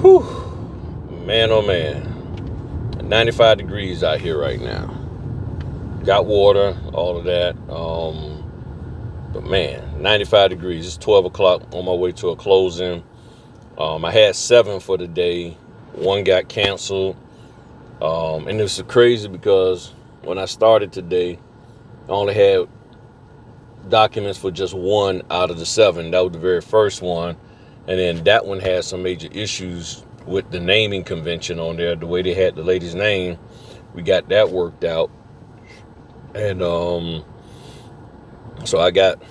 Whew. Man, oh man. 95 degrees out here right now. Got water, all of that. But man, 95 degrees. It's 12 o'clock on my way to a closing. I had 7 for the day. One got canceled. And it's crazy because when I started today, I only had documents for just 1 out of the 7. That was the very first one. And then that one had some major issues with the naming convention on there, the way they had the lady's name. We got that worked out. And so I got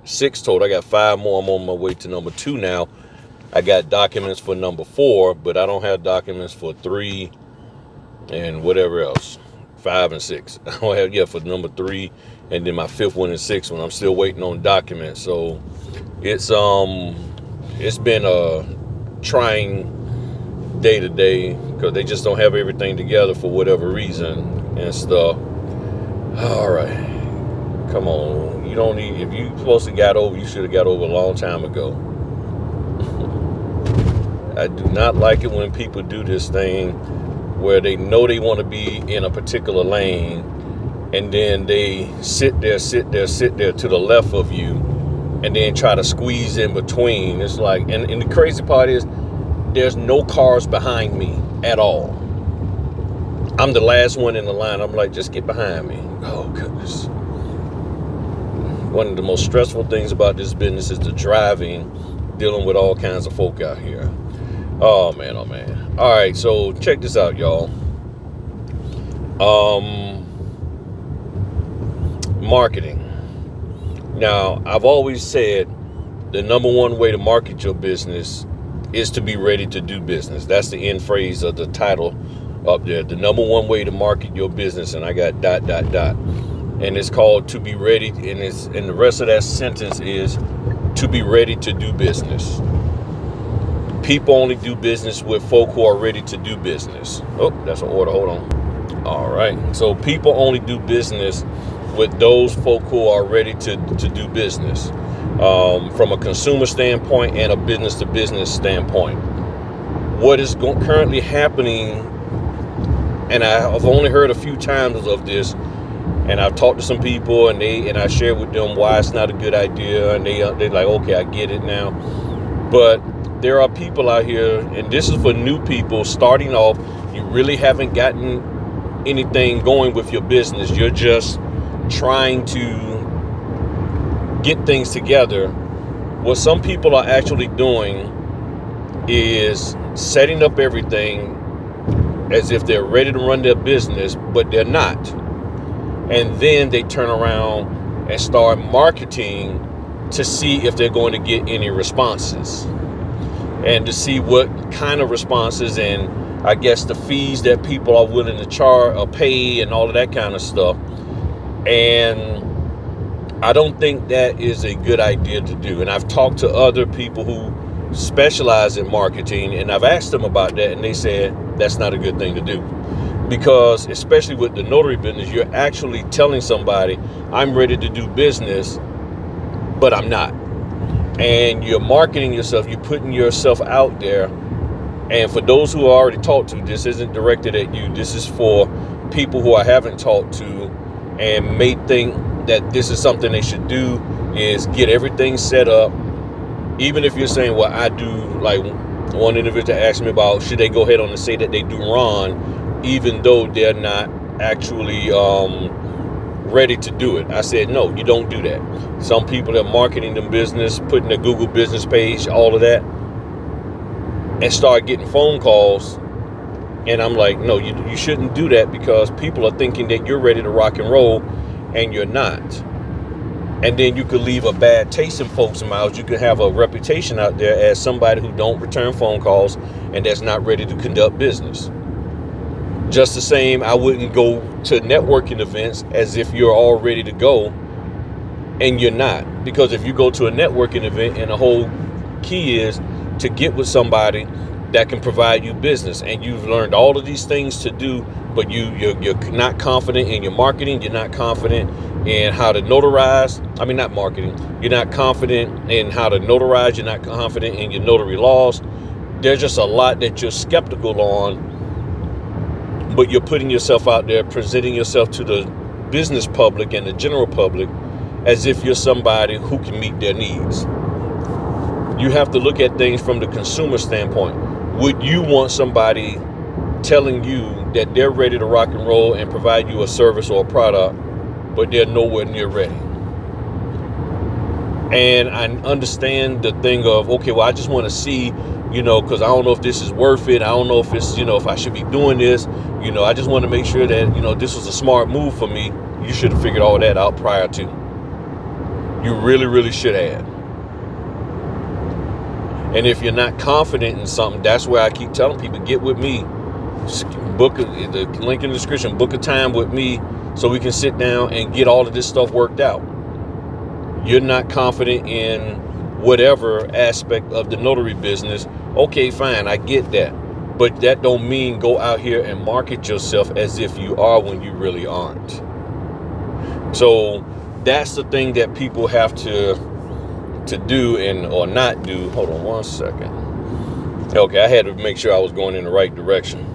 6 total. I got 5 more. I'm on my way to number 2 now. I got documents for number 4, but I don't have documents for 3 and whatever else. 5 and 6. I don't have for number 3, and then my 5th one and 6th one. I'm still waiting on documents. So it's been a trying day to day because they just don't have everything together for whatever reason and stuff. All right, come on. You don't need, if you supposed to got over, you should have got over a long time ago. I do not like it when people do this thing where they know they want to be in a particular lane and then they sit there to the left of you and then try to squeeze in between. It's like, and the crazy part is there's no cars behind me at all. I'm the last one in the line. I'm like, just get behind me. Oh, goodness. One of the most stressful things about this business is the driving, dealing with all kinds of folk out here. Oh, man, oh, man. All right, so check this out, y'all. Marketing. Now, I've always said the number one way to market your business is to be ready to do business. That's the end phrase of the title up there. The number one way to market your business, and I got ... And it's called to be ready, and the rest of that sentence is to be ready to do business. People only do business with folk who are ready to do business. Oh, that's an order. Hold on. All right. So people only do business with those folk who are ready to do business from a consumer standpoint and a business-to-business standpoint. What is currently happening, and I've only heard a few times of this, and I've talked to some people, and I shared with them why it's not a good idea, and they're like, okay, I get it now. But there are people out here, and this is for new people starting off. You really haven't gotten anything going with your business. You're just trying to get things together. What some people are actually doing is setting up everything as if they're ready to run their business, but they're not. And then they turn around and start marketing to see if they're going to get any responses and to see what kind of responses and I guess the fees that people are willing to charge or pay and all of that kind of stuff. And I don't think that is a good idea to do. And I've talked to other people who specialize in marketing, and I've asked them about that, and they said that's not a good thing to do. Because especially with the notary business, you're actually telling somebody, I'm ready to do business, but I'm not. And you're marketing yourself, you're putting yourself out there. And for those who I already talked to, this isn't directed at you. This is for people who I haven't talked to and may think that this is something they should do, is get everything set up. Even if you're saying, well, I do, like one individual asked me about, should they go ahead on and say that they do Ron, even though they're not actually ready to do it. I said, no, you don't do that. Some people are marketing them business, putting a Google business page, all of that, and start getting phone calls. And I'm like, no, you shouldn't do that, because people are thinking that you're ready to rock and roll and you're not. And then you could leave a bad taste in folks' mouths. You could have a reputation out there as somebody who don't return phone calls and that's not ready to conduct business. Just the same, I wouldn't go to networking events as if you're all ready to go and you're not. Because if you go to a networking event, and the whole key is to get with somebody that can provide you business, and you've learned all of these things to do, but you're not confident in your marketing, you're not confident in how to notarize. Not marketing. You're not confident in how to notarize. You're not confident in your notary laws. there's just a lot that you're skeptical on, but you're putting yourself out there, presenting yourself to the business public and the general public as if you're somebody who can meet their needs. You have to look at things from the consumer standpoint. Would you want somebody telling you that they're ready to rock and roll and provide you a service or a product, but they're nowhere near ready? And I understand the thing of, okay, well, I just want to see, because I don't know if this is worth it. I don't know if it's, if I should be doing this. I just want to make sure that, this was a smart move for me. You should have figured all that out prior to. You really, really should have. And if you're not confident in something, that's where I keep telling people, get with me. Book the link in the description, book a time with me so we can sit down and get all of this stuff worked out. You're not confident in whatever aspect of the notary business. Okay, fine, I get that. But that don't mean go out here and market yourself as if you are when you really aren't. So that's the thing that people have to do or not do. Hold on one second. Okay, I had to make sure I was going in the right direction.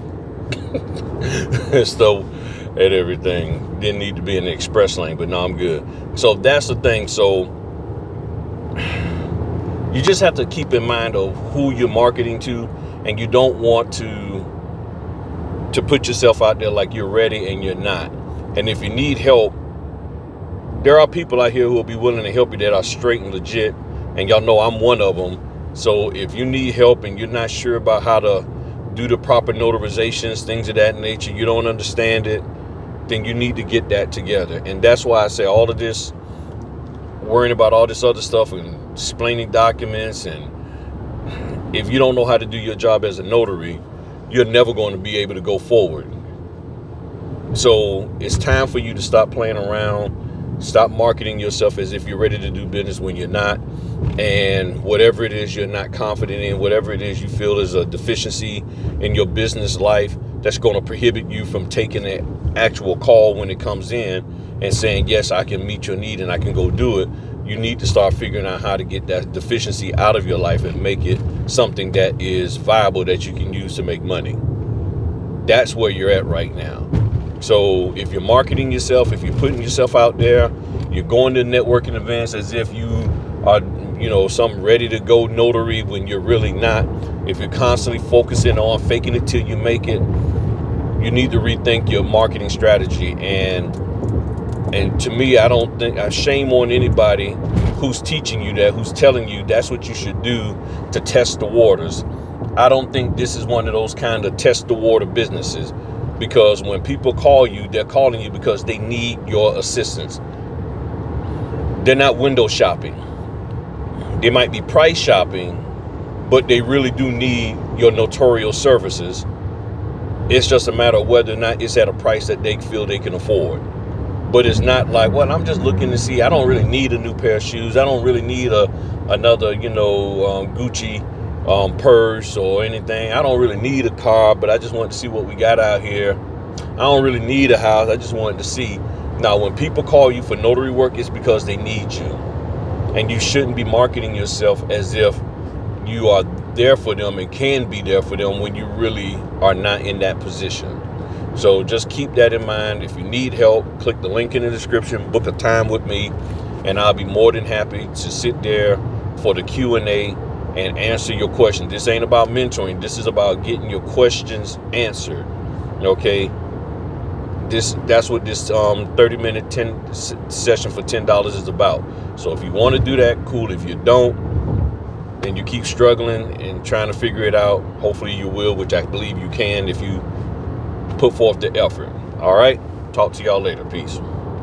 So, and everything didn't need to be in the express lane, but no, I'm good. So that's the thing. So you just have to keep in mind of who you're marketing to, and you don't want to put yourself out there like you're ready and you're not. And if you need help, there are people out here who will be willing to help you that are straight and legit, and y'all know I'm one of them. So if you need help and you're not sure about how to do the proper notarizations, things of that nature, you don't understand it, then you need to get that together. And that's why I say all of this, worrying about all this other stuff and explaining documents, and if you don't know how to do your job as a notary, you're never going to be able to go forward. So it's time for you to stop playing around, stop marketing yourself as if you're ready to do business when you're not. And whatever it is you're not confident in, whatever it is you feel is a deficiency in your business life that's going to prohibit you from taking an actual call when it comes in and saying, yes, I can meet your need and I can go do it. You need to start figuring out how to get that deficiency out of your life and make it something that is viable, that you can use to make money. That's where you're at right now. So if you're marketing yourself, if you're putting yourself out there, you're going to networking events as if you are, some ready to go notary when you're really not. If you're constantly focusing on faking it till you make it, you need to rethink your marketing strategy. And to me, I don't think, I shame on anybody who's teaching you that, who's telling you that's what you should do to test the waters. I don't think this is one of those kind of test the water businesses, because when people call you, they're calling you because they need your assistance. They're not window shopping. They might be price shopping, but they really do need your notarial services. It's just a matter of whether or not it's at a price that they feel they can afford. But it's not like, well, I'm just looking to see, I don't really need a new pair of shoes. I don't really need another, Gucci purse or anything. I don't really need a car, but I just want to see what we got out here. I don't really need a house. I just wanted to see. Now, when people call you for notary work, it's because they need you. And you shouldn't be marketing yourself as if you are there for them and can be there for them when you really are not in that position. So just keep that in mind. If you need help, click the link in the description, book a time with me, and I'll be more than happy to sit there for the Q&A and answer your questions. This ain't about mentoring. This is about getting your questions answered. Okay? That's what this 30-minute session for $10 is about. So if you want to do that, cool. If you don't, then you keep struggling and trying to figure it out. Hopefully you will, which I believe you can if you put forth the effort. All right? Talk to y'all later. Peace.